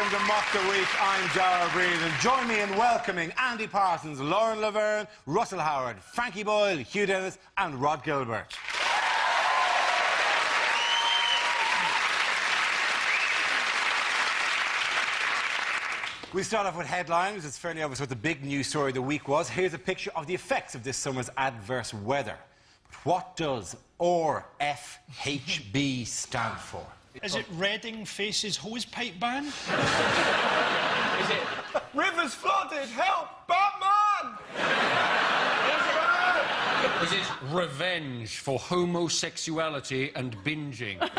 welcome to Mock the Week. I'm Dara Breed, and join me in welcoming Andy Parsons, Lauren Laverne, Russell Howard, Frankie Boyle, Hugh Dennis and Rod Gilbert. We start off with headlines. It's fairly obvious what the big news story of the week was. Here's a picture of the effects of this summer's adverse weather. But what does RFHB stand for? Is it Reading faces hosepipe ban? Is it rivers flooded, help, Batman? Is it revenge for homosexuality and binging? Is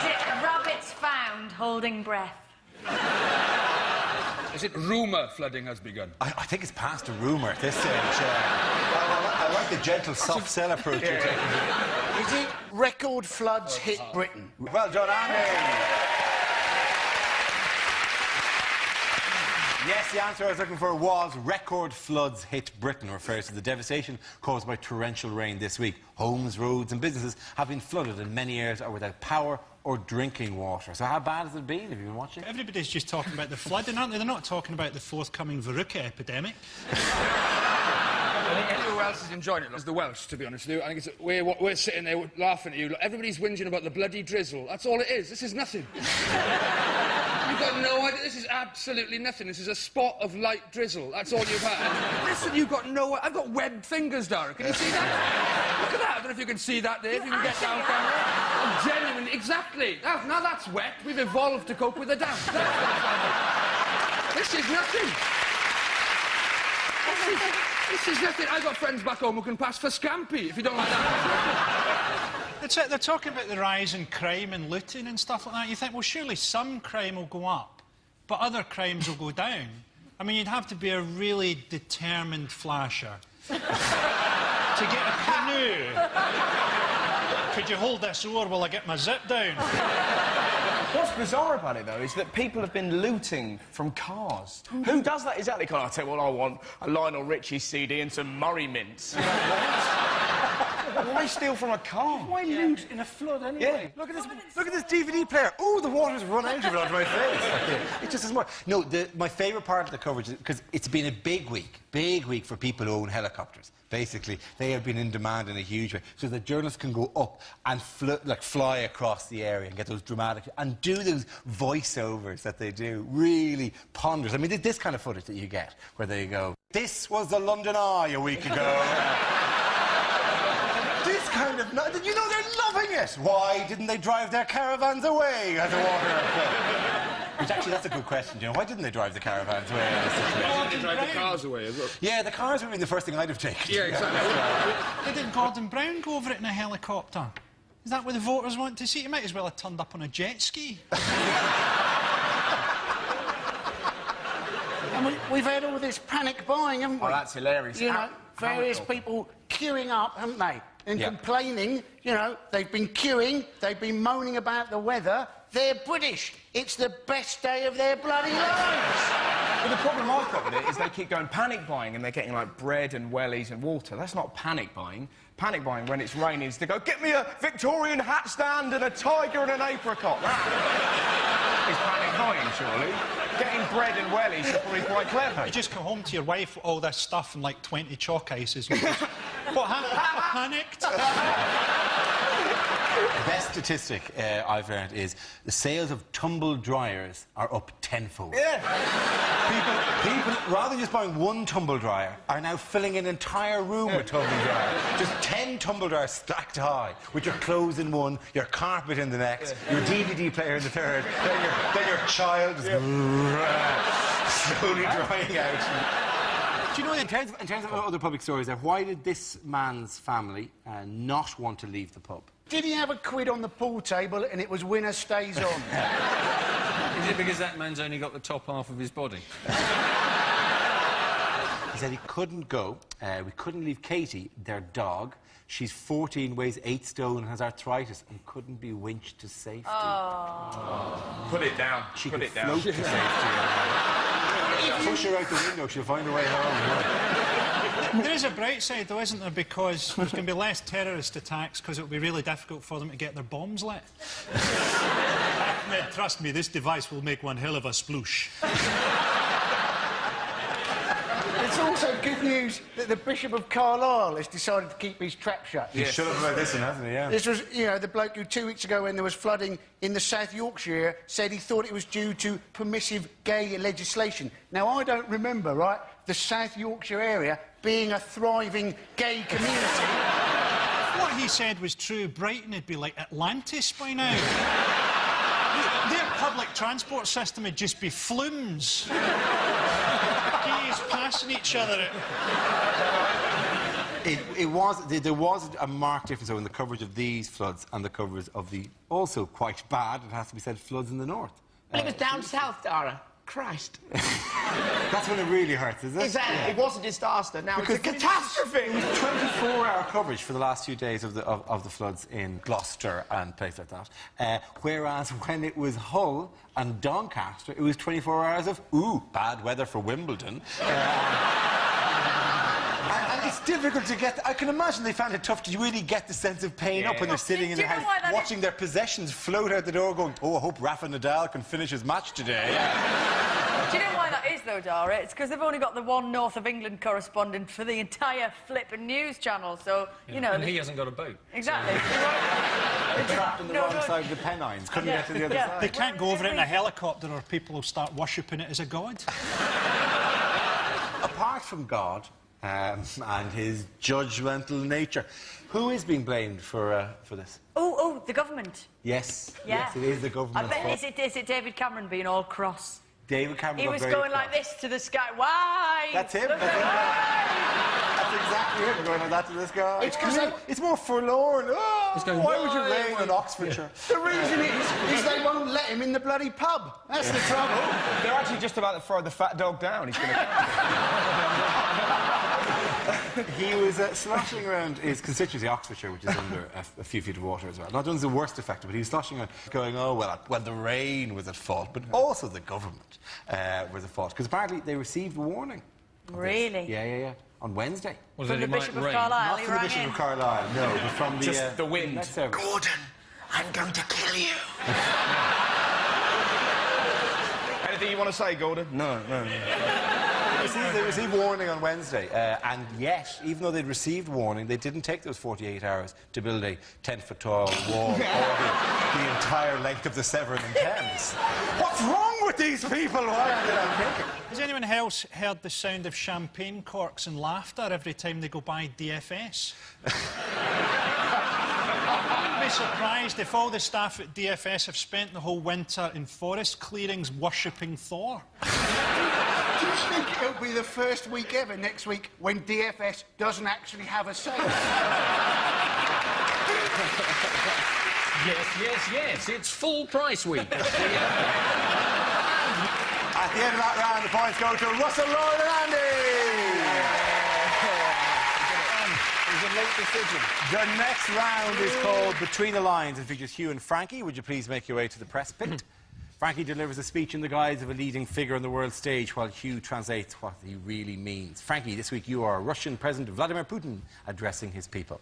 it rabbits found holding breath? Is it rumour flooding has begun? I think it's past a rumour at this stage. I like the gentle, soft sell approach you're taking. Is it record floods hit Britain? Well done, Andy. Yes, the answer I was looking for was record floods hit Britain, refers to the devastation caused by torrential rain this week. Homes, roads and businesses have been flooded and many areas are without power or drinking water. So how bad has it been? Have you been watching? Everybody's just talking about the flooding, aren't they? They're not talking about the forthcoming Verruca epidemic. I think anyone who else is enjoying it is the Welsh, to be honest with you. I think it's, we're sitting there laughing at you. Everybody's whinging about the bloody drizzle. That's all it is. This is nothing. You've got no idea. This is absolutely nothing. This is a spot of light drizzle. That's all you've had. Listen, you've got no... I've got webbed fingers, Dara. Can you see that? Look at that. I don't know if you can see that there. If you can get down camera. I'm genuinely... Exactly. Now that's wet. We've evolved to cope with the damp. This is nothing. This is nothing. I've got friends back home who can pass for scampi, if you don't like that. They're talking about the rise in crime and looting and stuff like that. You think, well, surely some crime will go up, but other crimes will go down. I mean, you'd have to be a really determined flasher to get a canoe. Could you hold this oar while I get my zip down? What's bizarre about it, though, is that people have been looting from cars. Who does that exactly? Can I tell you what I want? A Lionel Richie CD and some Murray mints. Why steal from a car? Why loot in a flood anyway? Yeah. Look at this DVD player. Oh, the water's run out of it onto my face. It's just as much. No, my favourite part of the coverage is because it's been a big week for people who own helicopters. Basically, they have been in demand in a huge way, so that journalists can go up and fly across the area and get those dramatic and do those voiceovers that they do. Really ponderous. I mean, this kind of footage that you get, where they go, "This was the London Eye a week ago." This kind of... You know, they're loving it. Why didn't they drive their caravans away as a water? Which, actually, that's a good question, you know. Why didn't they drive the caravans away? Why didn't they drive the cars away as well? Yeah, the cars would be the first thing I'd have taken. Yeah, exactly. Didn't Gordon Brown go over it in a helicopter? Is that what the voters want to see? You might as well have turned up on a jet ski. And we've had all this panic buying, haven't we? Oh, that's hilarious. You know, various people queuing up, haven't they? And complaining, you know, they've been queuing, they've been moaning about the weather. They're British. It's the best day of their bloody lives. But the problem I've got with it is they keep going panic buying and they're getting, like, bread and wellies and water. That's not panic buying. Panic buying, when it's raining, is to go, "Get me a Victorian hat stand and a tiger and an apricot." That is panic buying, surely. Getting bread and wellies is probably quite clever. You just come home to your wife with all this stuff and, like, 20 chalk ices. And goes, "What happened? Panicked?" The best statistic I've learned is the sales of tumble dryers are up tenfold. Yeah. People, rather than just buying one tumble dryer, are now filling an entire room with tumble dryers. Just 10 tumble dryers stacked high, with your clothes in one, your carpet in the next, your DVD player in the third, then your child just slowly drying out. Do you know, in terms of other public stories, why did this man's family not want to leave the pub? Did he have a quid on the pool table and it was winner stays on? Is it because that man's only got the top half of his body? He said he couldn't go. We couldn't leave Katie, their dog. She's 14, weighs 8 stone, and has arthritis, and couldn't be winched to safety. Oh. Put it down. She Put could it down. float to safety. Push her out the window, she'll find her way home. There is a bright side, though, isn't there? Because there's going to be less terrorist attacks because it'll be really difficult for them to get their bombs lit. Ahmed, trust me, this device will make one hell of a sploosh. It's also good news that the Bishop of Carlisle has decided to keep his trap shut. He should have about this one, hasn't he? Yeah. This was, you know, the bloke who 2 weeks ago when there was flooding in the South Yorkshire said he thought it was due to permissive gay legislation. Now, I don't remember, right, the South Yorkshire area being a thriving gay community. If what he said was true, Brighton would be like Atlantis by now. Their public transport system would just be flumes. Gays passing each other. There was a marked difference though, in the coverage of these floods and the coverage of the also quite bad, it has to be said, floods in the north. Well, it was down south, Dara. Christ. That's when it really hurts, is it? Exactly. Yeah. It was a disaster. Now Because it's a catastrophe. It was 24-hour coverage for the last few days of the floods in Gloucester and places like that. Whereas when it was Hull and Doncaster, it was 24 hours of, ooh, bad weather for Wimbledon. And it's difficult to get... I can imagine they found it tough to really get the sense of pain up when they're sitting in their house, watching their possessions float out the door going, oh, I hope Rafa Nadal can finish his match today. Do you know why that is, though, Dara? It's because they've only got the one North of England correspondent for the entire flippin' news channel, so, you know... And he hasn't got a boat. Exactly. They're trapped on the wrong side of the Pennines. Couldn't get to the other side. They can't go over it in a helicopter or people will start worshipping it as a god. Apart from God and his judgmental nature, who is being blamed for this? Oh, the government. Yes. Yeah. Yes, it is the I government's bet, fault. is it David Cameron being all cross? David Cameron He got was very going cross. like this to the sky. Why? That's him. Look That's at him. why? That's exactly it. We're going like that to this guy. It's because it's more forlorn. Oh, going, why would you rain in Oxfordshire? The reason is they won't let him in the bloody pub. That's the trouble. They're actually just about to throw the fat dog down. He's going to... He was sloshing around his constituency, Oxfordshire, which is under a few feet of water as well. Not only the worst affected, but he was sloshing around going, oh, well, the rain was at fault, but also the government was at fault. Because apparently they received a warning. Really? Yeah. On Wednesday. Was From it the it might Bishop of rain? Carlisle, Not he from the rang Bishop in. of Carlisle, no, but from the... Just the wind. Next service. Gordon, I'm going to kill you. Anything you want to say, Gordon? No. They received warning on Wednesday, and yet, even though they'd received warning, they didn't take those 48 hours to build a 10-foot-tall wall the entire length of the Severn and Thames. What's wrong with these people? Why aren't they not taking it? Has anyone else heard the sound of champagne corks and laughter every time they go by DFS? I wouldn't be surprised if all the staff at DFS have spent the whole winter in forest clearings worshipping Thor. Do you think it'll be the first week ever next week when DFS doesn't actually have a say? Yes. It's full price week. At the end of that round, the points go to Russell, Lauren and Andy. It was a late decision. The next round is called Between the Lines and features Hugh and Frankie. Would you please make your way to the press pit? Frankie delivers a speech in the guise of a leading figure on the world stage while Hugh translates what he really means. Frankie, this week you are Russian President Vladimir Putin addressing his people.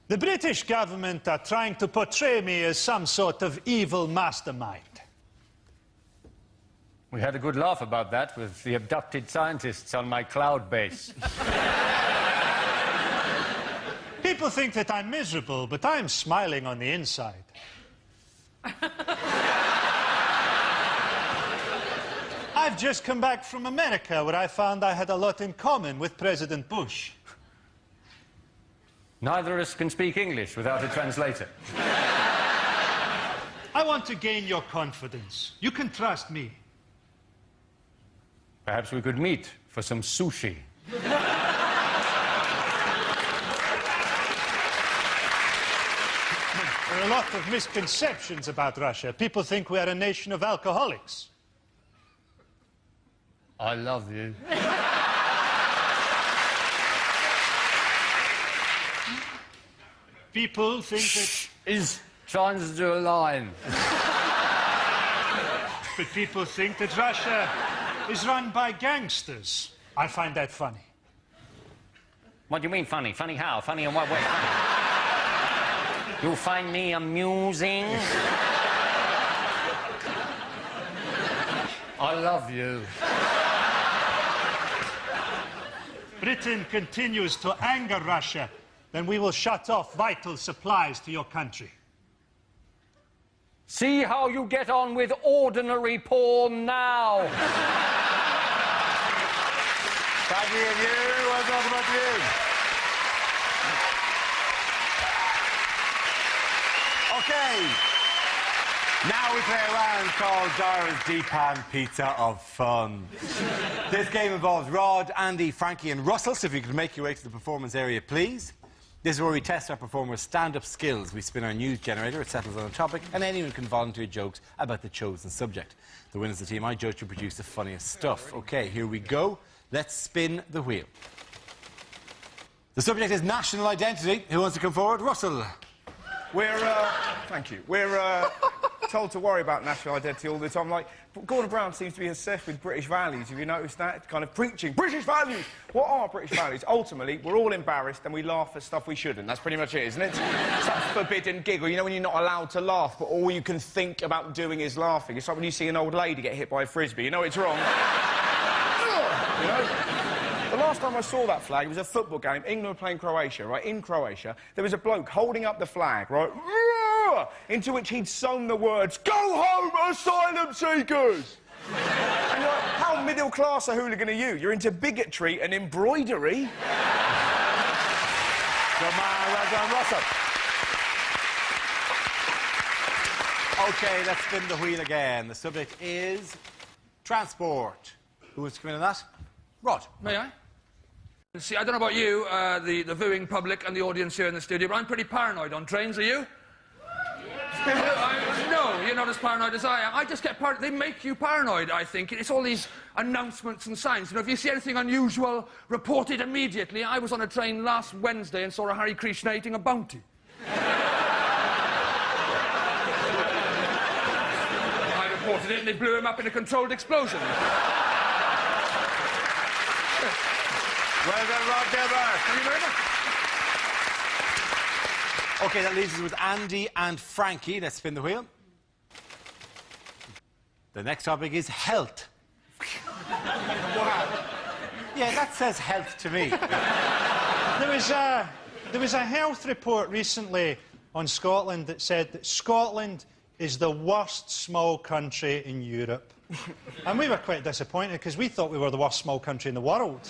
The British government are trying to portray me as some sort of evil mastermind. We had a good laugh about that with the abducted scientists on my cloud base. People think that I'm miserable, but I'm smiling on the inside. I've just come back from America, where I found I had a lot in common with President Bush. Neither of us can speak English without a translator. I want to gain your confidence. You can trust me. Perhaps we could meet for some sushi. There are a lot of misconceptions about Russia. People think we are a nation of alcoholics. I love you. People think that... Is trying to do a line. But people think that Russia is run by gangsters. I find that funny. What do you mean funny? Funny how? Funny in what way? You find me amusing? I love you. Britain continues to anger Russia, then we will shut off vital supplies to your country. See how you get on with ordinary porn now. Thank you. Well done about you. Okay. Now we play a round called Dara's Deep Pan Pizza of Fun. This game involves Rod, Andy, Frankie and Russell, so if you could make your way to the performance area, please. This is where we test our performers' stand-up skills. We spin our news generator, it settles on a topic, and anyone can volunteer jokes about the chosen subject. The winner's the team I judge to produce the funniest stuff. OK, here we go. Let's spin the wheel. The subject is national identity. Who wants to come forward? Russell. Thank you. We're told to worry about national identity all the time. Like, Gordon Brown seems to be obsessed with British values. Have you noticed that? Kind of preaching British values. What are British values? Ultimately, we're all embarrassed and we laugh at stuff we shouldn't. That's pretty much it, isn't it? It's that forbidden giggle. You know when you're not allowed to laugh, but all you can think about doing is laughing. It's like when you see an old lady get hit by a frisbee. You know it's wrong. You know? The last time I saw that flag, it was a football game. England were playing Croatia, right? In Croatia, there was a bloke holding up the flag, right? Into which he'd sewn the words, "Go home, asylum seekers!" And you're like, how middle-class a hooligan are you? You're into bigotry and embroidery. Good man, well done, Russell. OK, let's spin the wheel again. The subject is transport. Who wants to come in on that? Rod. May I? See, I don't know about you, the viewing public and the audience here in the studio, but I'm pretty paranoid on trains, are you? No, you're not as paranoid as I am. I just get paranoid. They make you paranoid, I think. It's all these announcements and signs. You know, if you see anything unusual, report it immediately. I was on a train last Wednesday and saw a Hare Krishna eating a bounty. I reported it and they blew him up in a controlled explosion. Well done, Rod Gilbert. Thank you very much. OK, that leaves us with Andy and Frankie. Let's spin the wheel. The next topic is health. Wow. Yeah, that says health to me. There was a health report recently on Scotland that said that Scotland is the worst small country in Europe. And we were quite disappointed because we thought we were the worst small country in the world.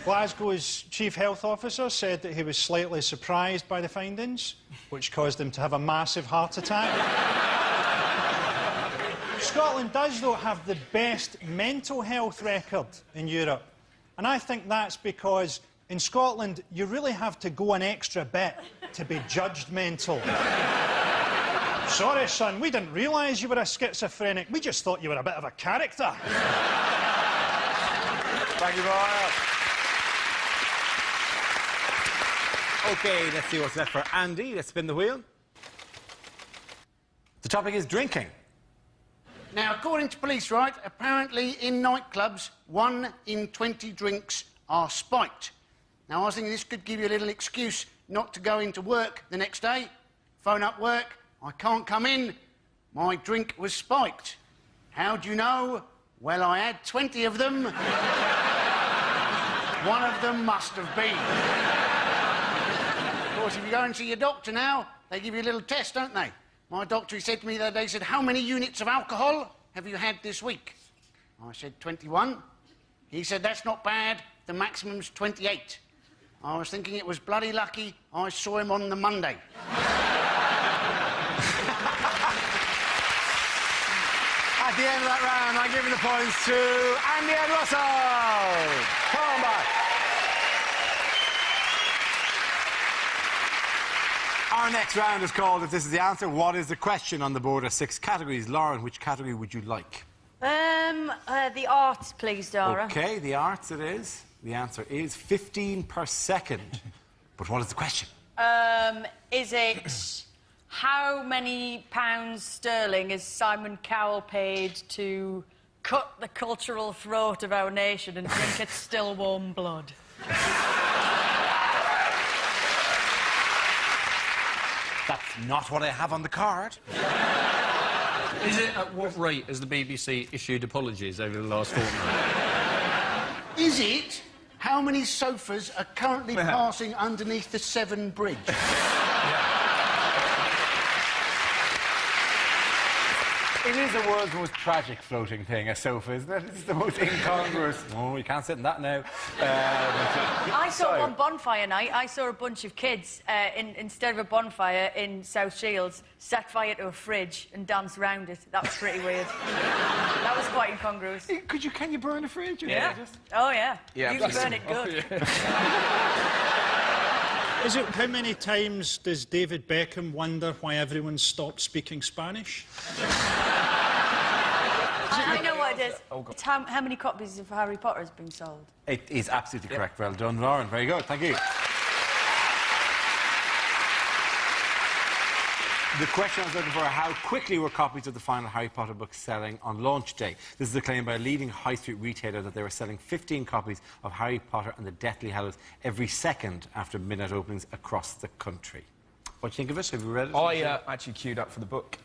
Glasgow's chief health officer said that he was slightly surprised by the findings, which caused him to have a massive heart attack. Scotland does, though, have the best mental health record in Europe. And I think that's because in Scotland, you really have to go an extra bit to be judged mental. Sorry, son, we didn't realise you were a schizophrenic. We just thought you were a bit of a character. Thank you, Boyle. OK, let's see what's left for Andy. Let's spin the wheel. The topic is drinking. Now, according to police, right, apparently in nightclubs, 1 in 20 drinks are spiked. Now, I was thinking this could give you a little excuse not to go into work the next day. Phone up work, I can't come in, my drink was spiked. How do you know? Well, I had 20 of them. One of them must have been. Of course, if you go and see your doctor now, they give you a little test, don't they? My doctor, he said to me the other day, he said, how many units of alcohol have you had this week? I said, 21. He said, that's not bad, the maximum's 28. I was thinking it was bloody lucky I saw him on the Monday. At the end of that round, I'm giving the points to Andy and Russell. Come on back. Our next round is called, if this is the answer, what is the question? On the board are 6 categories. Lauren, which category would you like? The arts, please, Dara. OK, the arts it is. The answer is 15 per second. But what is the question? Is it how many pounds sterling is Simon Cowell paid to cut the cultural throat of our nation and drink its still warm blood? That's not what I have on the card. Is it at what rate has the BBC issued apologies over the last fortnight? Is it how many sofas are currently passing underneath the Severn Bridge? It is the world's most tragic floating thing, a sofa, isn't it? It's the most incongruous. Oh, you can't sit in that now. I saw one bonfire night. I saw a bunch of kids, instead of a bonfire in South Shields, set fire to a fridge and danced around it. That was pretty weird. That was quite incongruous. Can you burn a fridge? Yeah. Oh, yeah. Yeah, You can burn it good. Is it how many times does David Beckham wonder why everyone stopped speaking Spanish? I know what it is. It's how many copies of Harry Potter has been sold? It is absolutely correct. Well done, Lauren. Very good. Thank you. The question I was looking for, how quickly were copies of the final Harry Potter book selling on launch day? This is a claim by a leading high street retailer that they were selling 15 copies of Harry Potter and the Deathly Hallows every second after midnight openings across the country. What do you think of it? Have you read it? I actually queued up for the book.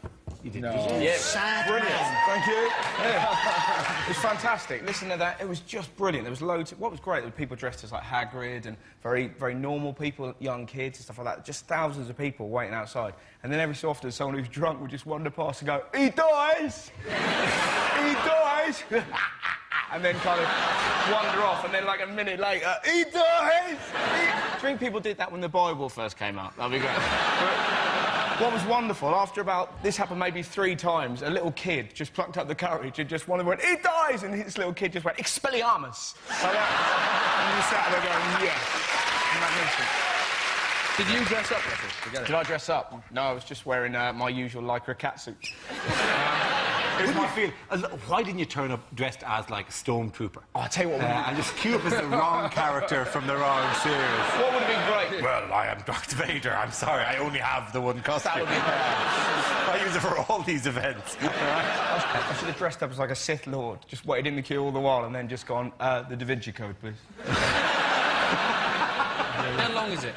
You did? No. Did you? Yeah, Sad brilliant. man. Thank you. Yeah. It was fantastic. Listen to that. It was just brilliant. There was loads. What was great, there were people dressed as like Hagrid and very, very normal people, young kids and stuff like that. Just thousands of people waiting outside. And then every so often, someone who's drunk would just wander past and go, "He dies! He dies!" and then kind of wander off. And then, like a minute later, "He dies! Do you think people did that when the Bible first came out? That'd be great. What was wonderful, after about, this happened maybe 3 times, a little kid just plucked up the courage and just went, "He dies!" And this little kid just went, "Expelliarmus!" Like that. And you sat there going, yes. Magnificent. Did you dress up, Russell? Did I dress up? No, I was just wearing my usual lycra catsuit. What do you feel? Why didn't you turn up dressed as, like, a stormtrooper? Oh, I'll tell you what... and just queue up as the wrong character from the wrong series. What would have been great? Well, I am Darth Vader. I'm sorry, I only have the one costume. That would be I use it for all these events. I should have dressed up as like a Sith Lord, just waited in the queue all the while and then just gone, the Da Vinci Code, please. How long is it?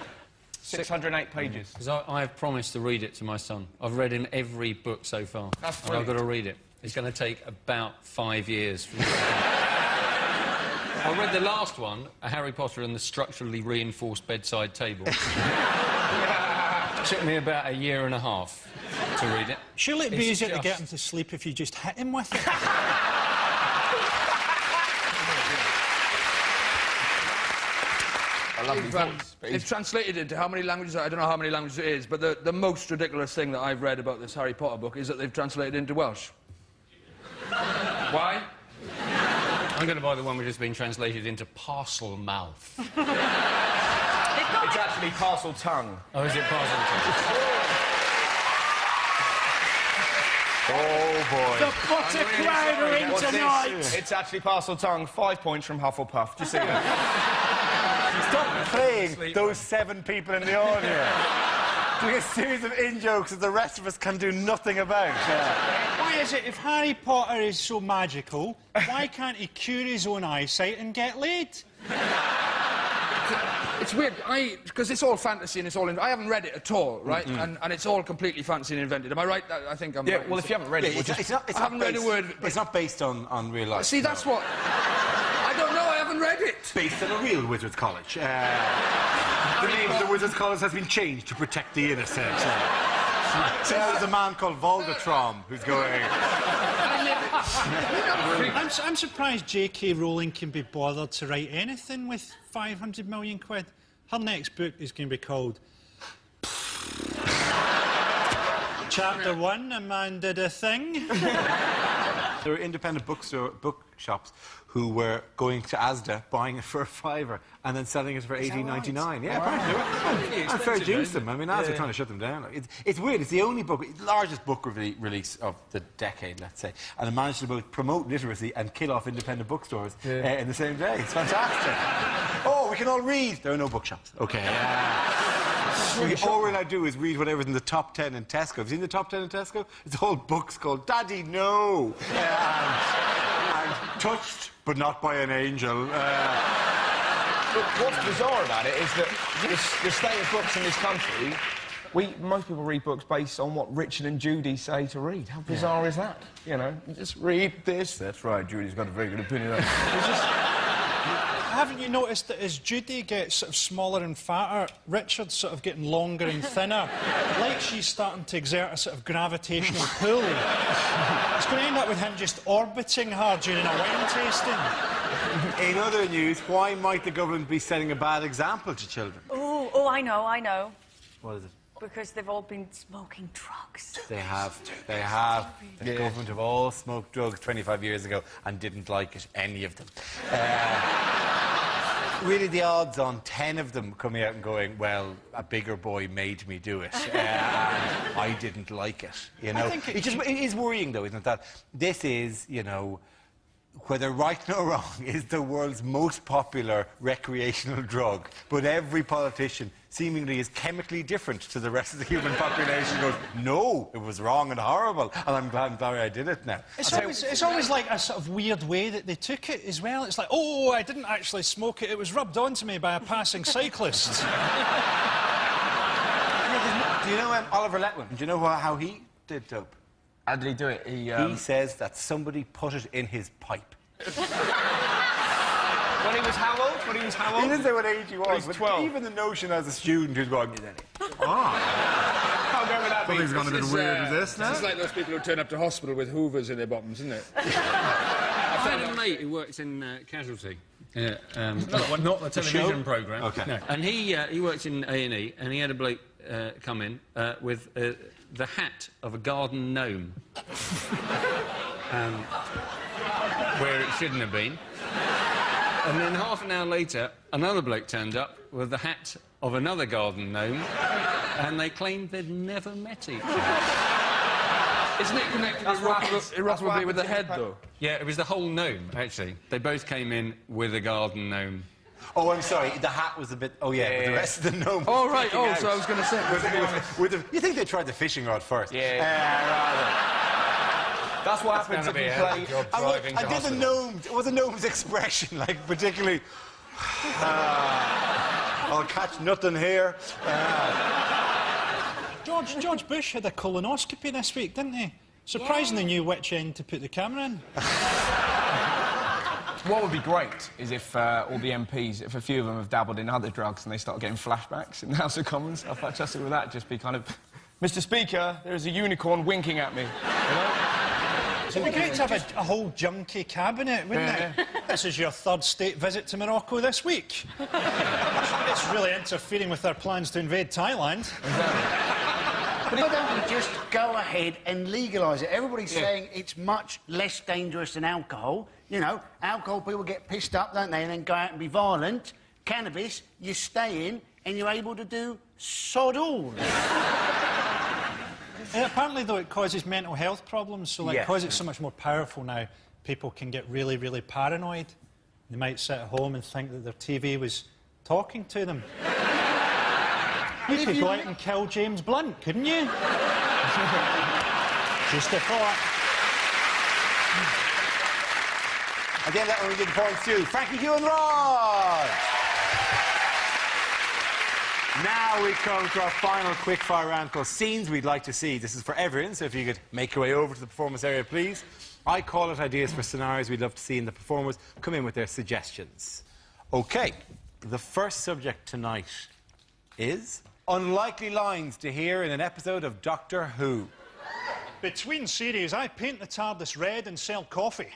608 pages. Because I have promised to read it to my son. I've read him every book so far. That's and I've got to read it. It's going to take about 5 years. I read the last one, Harry Potter and the Structurally Reinforced Bedside Table. Took me about 1.5 years to read it. Surely it'd be It's easier to get just- him to sleep if you just hit him with it. I love these books. It's translated into how many languages? I don't know how many languages it is, but the most ridiculous thing that I've read about this Harry Potter book is that they've translated into Welsh. Why? I'm going to buy the one which has been translated into parcel mouth. It's actually parcel tongue. Oh, is it parcel mouth? Oh, boy. The Potter crowd are in tonight! It's actually parcel tongue. 5 points from Hufflepuff. Do you see that? Stop playing those 7 people in the audience. Doing a series of in-jokes that the rest of us can do nothing about. Why is it, if Harry Potter is so magical, why can't he cure his own eyesight and get laid? It's weird, because it's all fantasy and it's all... I haven't read it at all, right? And it's all completely fancy and invented. Am I right? I think I'm right. Well, if you haven't read it, we'll just... I haven't read a word. It's not based on real life. See, that's what... I don't know, I haven't read it. Based on a real Wizards College. The name of the Wizards College has been changed to protect the innocent. So there's a man called Volgatron who's going... I'm surprised J.K. Rowling can be bothered to write anything with 500 million quid. Her next book is going to be called... Chapter 1, A Man Did a Thing. There were independent bookshops who were going to Asda, buying it for $5 and then selling it for $18.99. Yeah, apparently. And fair dues to them. I mean, Asda are trying to shut them down. It's weird. It's the only book, largest book release of the decade, let's say, and it managed to both promote literacy and kill off independent bookstores in the same day. It's fantastic. Oh, we can all read. There are no bookshops. OK. All we're allowed to do is read whatever's in the top 10 in Tesco. Have you seen the top 10 in Tesco? It's all books called Daddy, No! I'm touched, but not by an angel. But what's bizarre about it is that the state of books in this country, most people read books based on what Richard and Judy say to read. How bizarre is that? You know, just read this. That's right, Judy's got a very good opinion of that. Haven't you noticed that as Judy gets sort of smaller and fatter, Richard's sort of getting longer and thinner? Like she's starting to exert a sort of gravitational pull. It's going to end up with him just orbiting her during a wine tasting. In other news, why might the government be setting a bad example to children? Oh, I know. What is it? Because they've all been smoking drugs. They have. The government have all smoked drugs 25 years ago and didn't like it, any of them. Really, the odds on 10 of them coming out and going, well, a bigger boy made me do it, and I didn't like it, you know? It is worrying, though, isn't it, that this is, you know, whether right or wrong, is the world's most popular recreational drug, but every politician seemingly is chemically different to the rest of the human population. Goes, no, it was wrong and horrible, and I'm glad I did it now. It's always like a sort of weird way that they took it as well. It's like, oh, I didn't actually smoke it. It was rubbed onto me by a passing cyclist. Do you know Oliver Letwin? Do you know how he did dope? How did he do it? He says that somebody put it in his pipe. When he was how old? He didn't say what age he was. When he was 12. Even the notion as a student who's going, How good would that be? Something's gone a bit weird with this now. It's like those people who turn up to hospital with hoovers in their bottoms, isn't it? I had a mate who works in Casualty. Not the television programme. Okay. No. And he works in A&E, and he had a bloke come in with the hat of a garden gnome. Where it shouldn't have been. And then half an hour later, another bloke turned up with the hat of another garden gnome, and they claimed they'd never met each other. Isn't it connected irreparably with the head, though? Yeah, it was the whole gnome, actually. They both came in with a garden gnome. Oh, I'm sorry, the hat was a bit... Oh, yeah, but the rest of the gnome... Oh, right, so I was going to say... You think they tried the fishing rod first? Yeah. That's what happens if you play... I did the gnome... Was the gnome's expression, like, particularly... I'll catch nothing here. George Bush had a colonoscopy this week, didn't he? Surprisingly knew which end to put the camera in. What would be great is if all the MPs, if a few of them have dabbled in other drugs and they start getting flashbacks in the House of Commons, stuff like that, with that, just be kind of... Mr. Speaker, there is a unicorn winking at me. You know? It'd be great to have a whole junkie cabinet, wouldn't it? This is your third state visit to Morocco this week. It's really interfering with their plans to invade Thailand. But why don't we just go ahead and legalise it? Everybody's saying it's much less dangerous than alcohol. You know, alcohol, people get pissed up, don't they, and then go out and be violent. Cannabis, you stay in and you're able to do sod all. Apparently, though, it causes mental health problems, so, because it's so much more powerful now, people can get really, really paranoid. They might sit at home and think that their TV was talking to them. You could go out and kill James Blunt, couldn't you? Just a thought. Again, that one we did the points to Frankie, Hugh and Rod. Now we come to our final quickfire round called Scenes We'd Like to See. This is for everyone, so if you could make your way over to the performance area, please. I call it ideas for scenarios we'd love to see, and the performers come in with their suggestions. OK, the first subject tonight is unlikely lines to hear in an episode of Doctor Who. Between series, I paint the TARDIS red and sell coffee.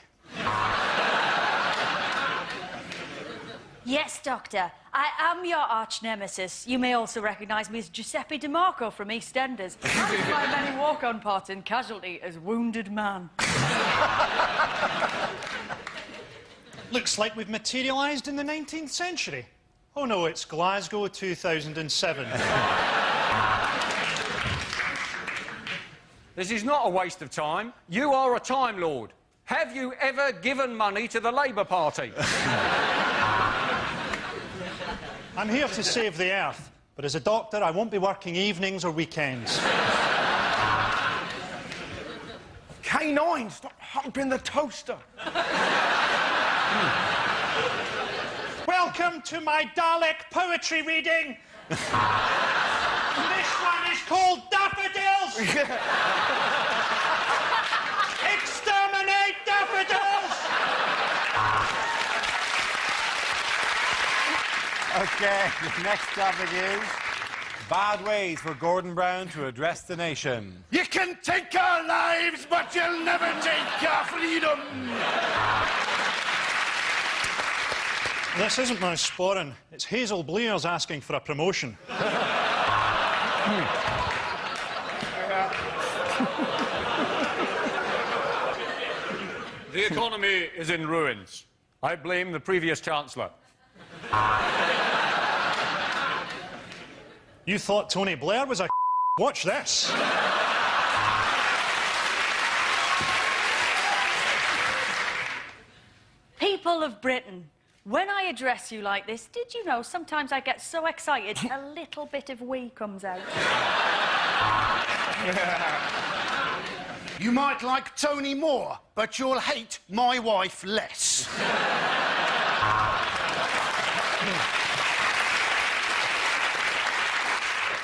Yes, Doctor. I am your arch-nemesis. You may also recognise me as Giuseppe DeMarco from EastEnders. And my many walk-on parts in Casualty as Wounded Man. Looks like we've materialised in the 19th century. Oh no, it's Glasgow 2007. This is not a waste of time. You are a Time Lord. Have you ever given money to the Labour Party? I'm here to save the Earth, but as a doctor, I won't be working evenings or weekends. K9, stop humping the toaster. Well, Welcome to my Dalek poetry reading. This one is called Daffodils. Exterminate daffodils. Okay, the next topic is bad ways for Gordon Brown to address the nation. You can take our lives, but you'll never take our freedom. This isn't my sporran. It's Hazel Blair's asking for a promotion. The economy is in ruins. I blame the previous Chancellor. You thought Tony Blair was a Watch this. People of Britain, when I address you like this, did you know sometimes I get so excited a little bit of wee comes out? You might like Tony more, but you'll hate my wife less.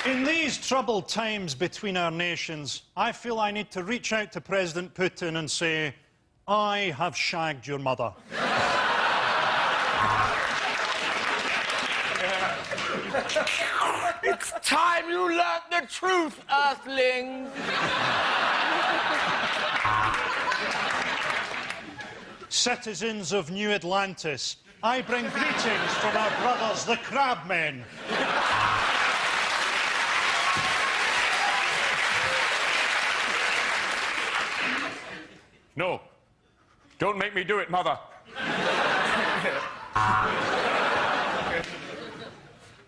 In these troubled times between our nations, I feel I need to reach out to President Putin and say, I have shagged your mother. It's time you learnt the truth, Earthlings. Citizens of New Atlantis, I bring greetings from our brothers, the Crabmen. No. Don't make me do it, Mother.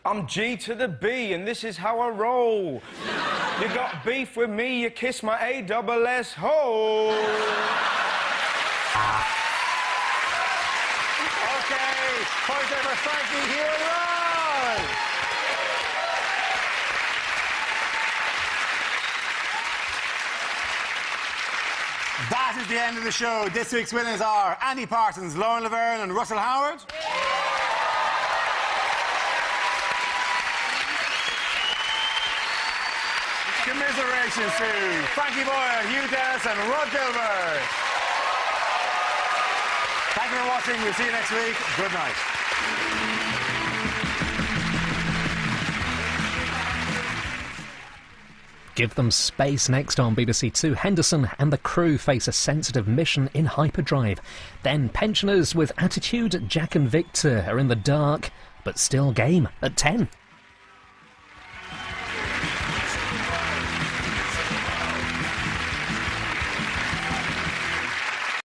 I'm G to the B, and this is how I roll. You got beef with me, you kiss my A-double-S hole. Okay, point over Frankie here, right. That is the end of the show. This week's winners are Andy Parsons, Lauren Laverne and Russell Howard. Commiserations to Frankie Boyle, Hugh Dennis and Rod Gilbert. Thank you for watching. We'll see you next week. Good night. Give them space next on BBC Two. Henderson and the crew face a sensitive mission in hyperdrive. Then pensioners with attitude, Jack and Victor, are in the dark, but still game at 10.